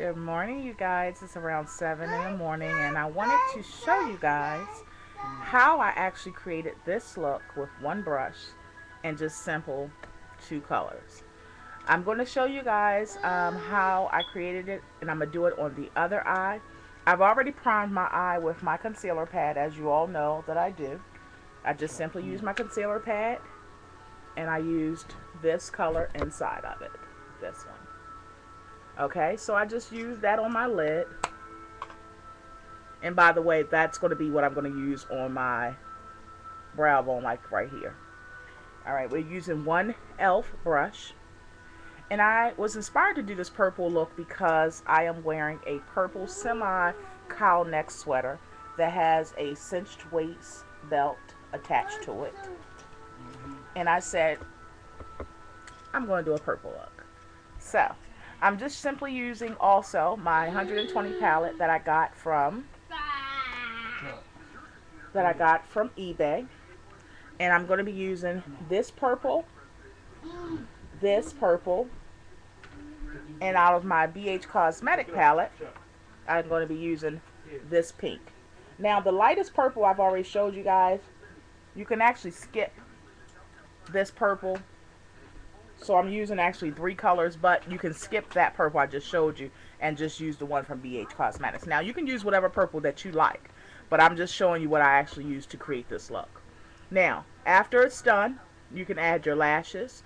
Good morning, you guys. It's around 7 in the morning, and I wanted to show you guys how I actually created this look with one brush and just simple two colors. I'm going to show you guys how I created it, and I'm going to do it on the other eye. I've already primed my eye with my concealer pad, as you all know that I do. I just simply used my concealer pad, and I used this color inside of it, this one. Okay, so I just used that on my lid. And by the way, that's going to be what I'm going to use on my brow bone, like right here. Alright, we're using one e.l.f. brush. And I was inspired to do this purple look because I am wearing a purple semi-cowl neck sweater that has a cinched waist belt attached to it. And I said, I'm going to do a purple look. So, I'm just simply using also my 120 palette that I got from eBay, and I'm going to be using this purple, and out of my BH Cosmetic palette, I'm going to be using this pink. Now, the lightest purple I've already showed you guys. You can actually skip this purple. So I'm using actually 3 colors, but you can skip that purple I just showed you and just use the one from BH Cosmetics. Now, you can use whatever purple that you like, but I'm just showing you what I actually used to create this look. Now, after it's done, you can add your lashes,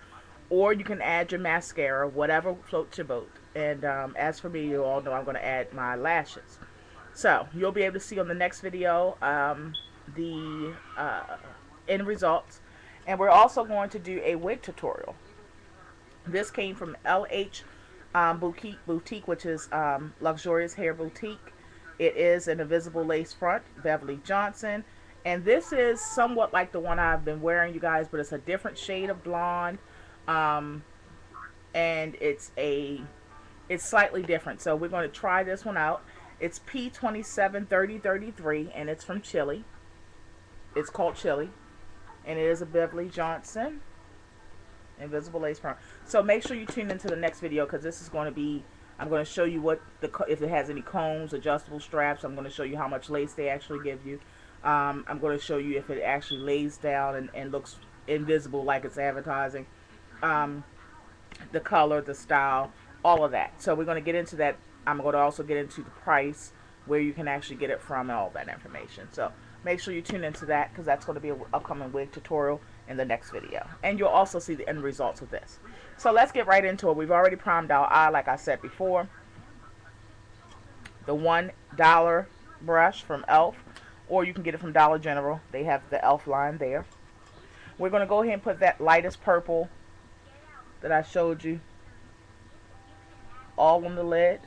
or you can add your mascara, whatever floats your boat. And as for me, you all know I'm going to add my lashes. So, you'll be able to see on the next video the end results. And we're also going to do a wig tutorial. This came from LH Boutique, which is Luxurious Hair Boutique. It is an invisible lace front, Beverly Johnson. And this is somewhat like the one I've been wearing, you guys, but it's a different shade of blonde. And it's slightly different. So we're going to try this one out. It's P273033, and it's from Chile. It's called Chile. And it is a Beverly Johnson invisible lace front. So make sure you tune into the next video, because this is going to be, I'm going to show you what if it has any combs, adjustable straps. I'm going to show you how much lace they actually give you. I'm going to show you if it actually lays down and looks invisible like it's advertising. The color, the style, all of that. So we're going to get into that. I'm going to also get into the price, where you can actually get it from, and all that information. So make sure you tune into that, because that's going to be an upcoming wig tutorial in the next video. And you'll also see the end results of this. So let's get right into it. We've already primed our eye, like I said before. The $1 brush from e.l.f., or you can get it from Dollar General. They have the e.l.f. line there. We're going to go ahead and put that lightest purple that I showed you all on the lid.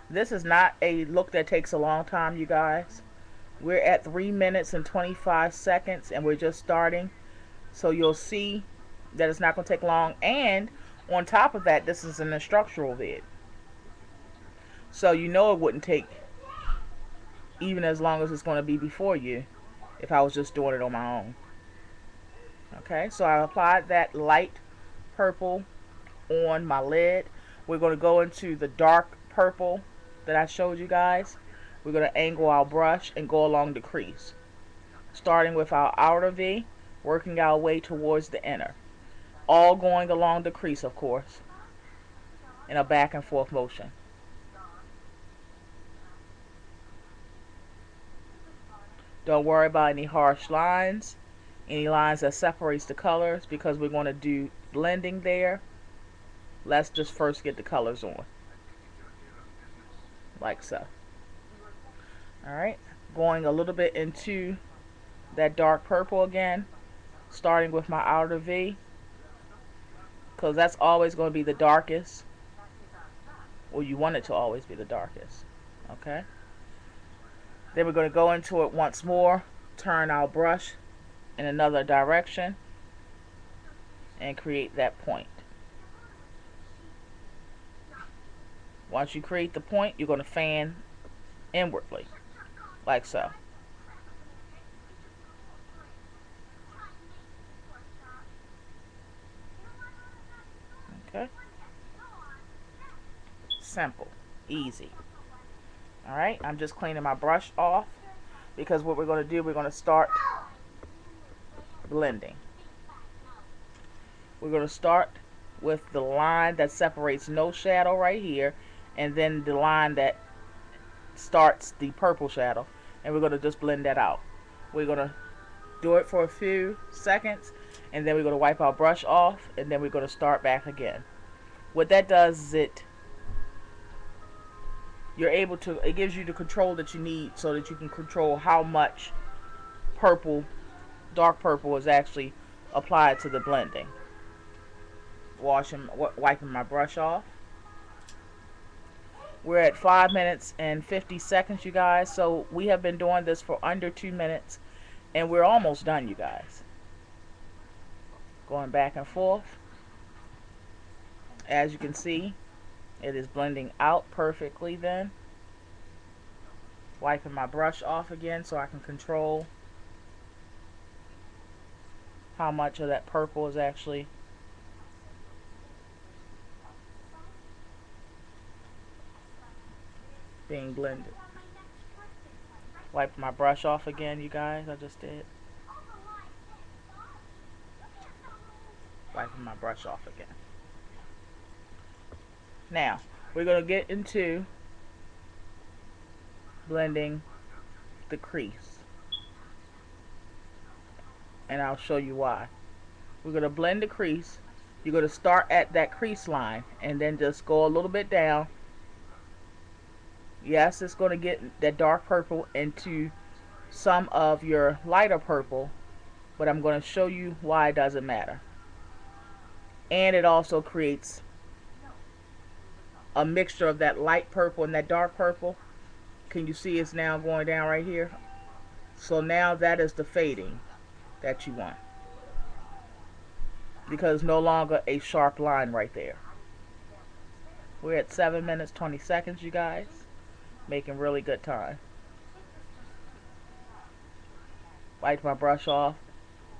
This is not a look that takes a long time, you guys. We're at 3 minutes and 25 seconds, and we're just starting. So you'll see that it's not going to take long. And on top of that, this is an instructional vid. So you know it wouldn't take even as long as it's going to be before you if I was just doing it on my own. Okay, so I applied that light purple on my lid. We're going to go into the dark purple that I showed you guys. We're going to angle our brush and go along the crease, starting with our outer V, working our way towards the inner, all going along the crease, of course, in a back and forth motion. Don't worry about any harsh lines, any lines that separates the colors, because we're going to do blending there. Let's just first get the colors on, like so. Alright, going a little bit into that dark purple again, starting with my outer V, because that's always going to be the darkest, or you want it to always be the darkest. Okay, then we're going to go into it once more, turn our brush in another direction, and create that point. Once you create the point, you're going to fan inwardly, like so. Okay, simple. Easy. Alright, I'm just cleaning my brush off because what we're going to do, we're going to start blending. We're going to start with the line that separates no shadow right here, and then the line that starts the purple shadow, and we're going to just blend that out. We're going to do it for a few seconds, and then we're going to wipe our brush off, and then we're going to start back again. What that does is you're able to, it gives you the control that you need so that you can control how much purple, dark purple is actually applied to the blending. Wiping my brush off. We're at 5 minutes and 50 seconds, you guys. So we have been doing this for under 2 minutes, and we're almost done, you guys. Going back and forth. As you can see, it is blending out perfectly then. Wiping my brush off again so I can control how much of that purple is actually being blended. Wipe my brush off again, you guys. I just did. Wiping my brush off again. Now, we're going to get into blending the crease. And I'll show you why. We're going to blend the crease. You're going to start at that crease line and then just go a little bit down. Yes, it's going to get that dark purple into some of your lighter purple, but I'm going to show you why it doesn't matter. And it also creates a mixture of that light purple and that dark purple. Can you see it's now going down right here? So now that is the fading that you want, because it's no longer a sharp line right there. We're at 7 minutes 20 seconds, you guys. Making really good time. Wipe my brush off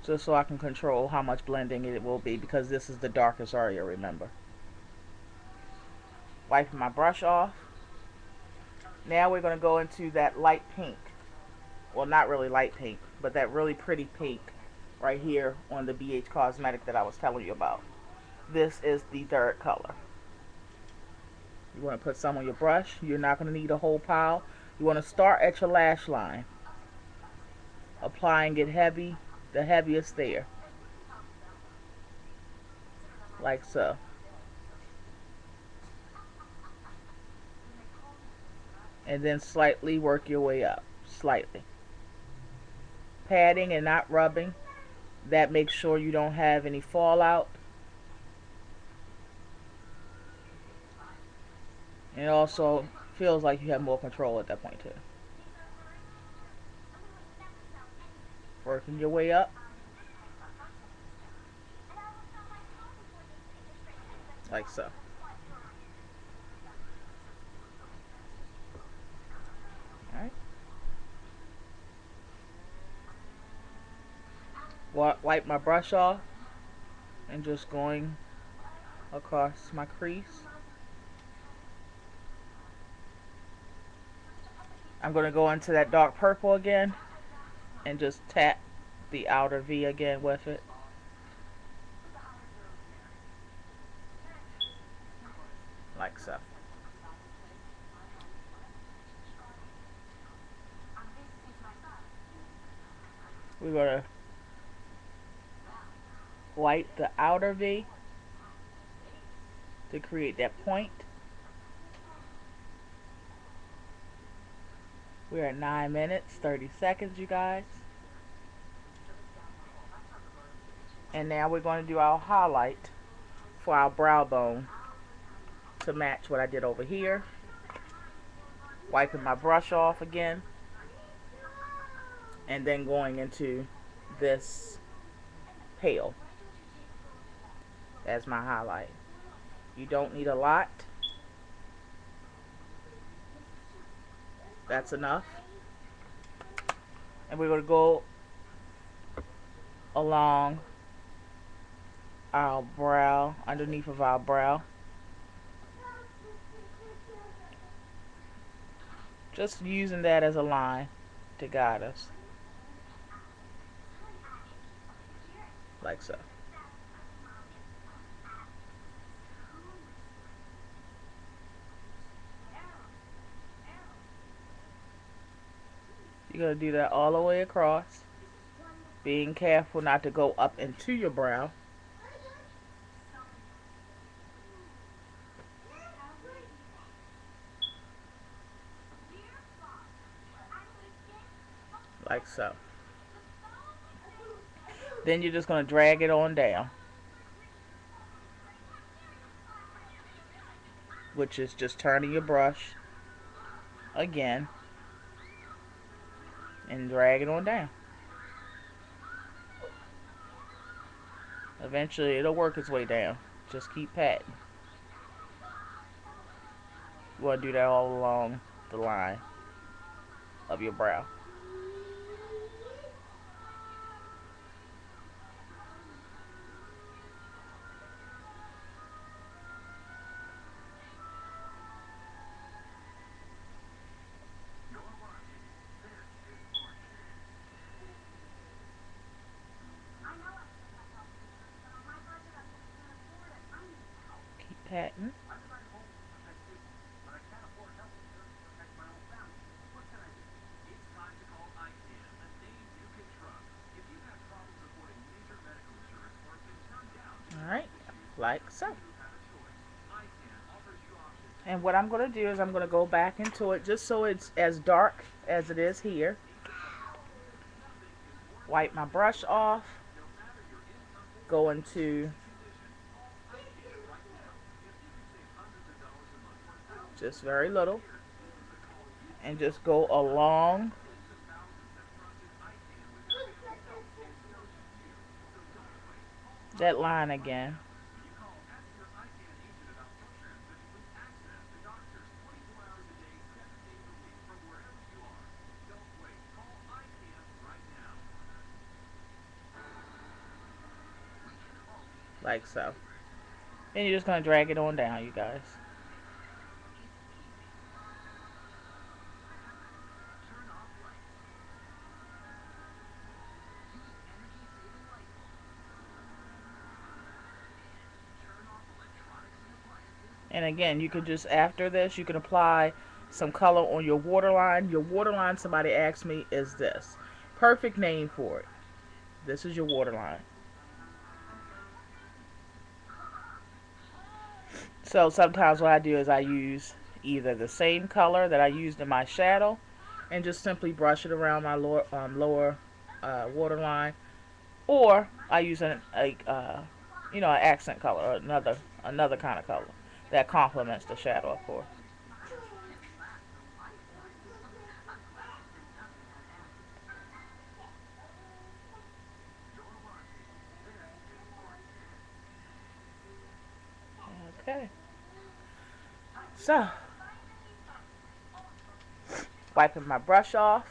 just so I can control how much blending it will be, because this is the darkest area, remember. Wiping my brush off. Now we're going to go into that light pink. Well, not really light pink, but that really pretty pink right here on the BH Cosmetic that I was telling you about. This is the third color. You want to put some on your brush. You're not going to need a whole pile. You want to start at your lash line, applying it heavy, the heaviest there, like so. And then slightly work your way up, slightly. Patting and not rubbing. That makes sure you don't have any fallout. And it also feels like you have more control at that point too. Working your way up. Like so. Wipe my brush off and just going across my crease. I'm going to go into that dark purple again and just tap the outer V again with it. Like so. We're going to wipe the outer V to create that point. We're at 9 minutes 30 seconds, you guys. And now we're going to do our highlight for our brow bone to match what I did over here. Wiping my brush off again, and then going into this pale as my highlight. You don't need a lot. That's enough. And we're going to go along our brow, underneath of our brow. Just using that as a line to guide us, like so. You're going to do that all the way across, being careful not to go up into your brow. Like so. Then you're just going to drag it on down, which is just turning your brush again and drag it on down. Eventually it'll work its way down. Just keep patting. You want to do that all along the line of your brow. Keep patting. Alright, like so. And what I'm going to do is I'm going to go back into it just so it's as dark as it is here. Wipe my brush off. Go into just very little. And just go along that line again. Like so. And you're just going to drag it on down, you guys. And again, you could just, after this, you can apply some color on your waterline. Your waterline, somebody asked me, is this. Perfect name for it. This is your waterline. So sometimes what I do is I use either the same color that I used in my shadow and just simply brush it around my lower waterline, or I use an accent color, or another kind of color that complements the shadow, of course. Okay. So, wiping my brush off.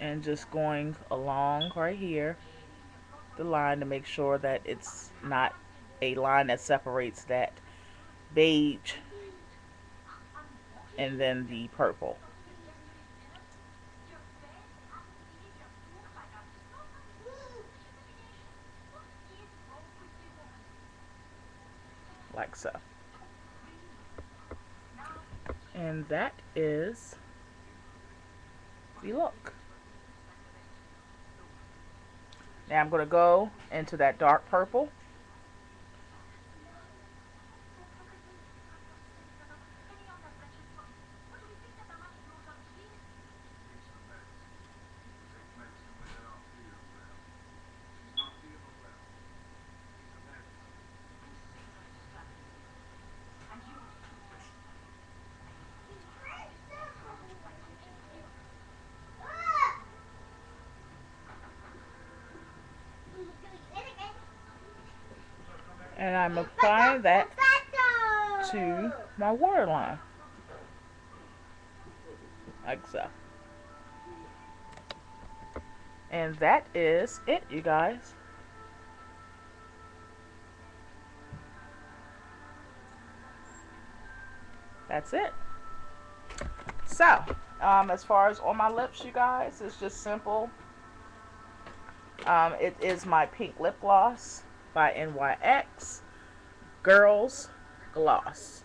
And just going along right here, the line, to make sure that it's not a line that separates that beige and then the purple. Like so. And that is the look. Now I'm going to go into that dark purple. And I'm applying that to my waterline. Like so. And that is it, you guys. That's it. So, as far as on my lips, you guys, it's just simple. It is my pink lip gloss by NYX Girls Gloss.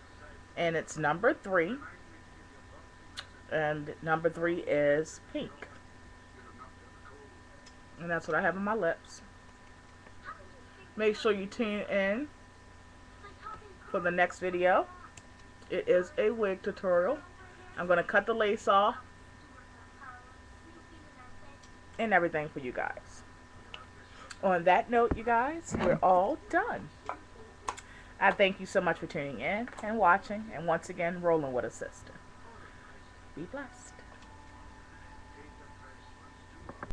And it's number 3. And number 3 is pink. And that's what I have on my lips. Make sure you tune in for the next video. It is a wig tutorial. I'm going to cut the lace off and everything for you guys. On that note, you guys, we're all done. I thank you so much for tuning in and watching, and once again, rolling with a sister. Be blessed.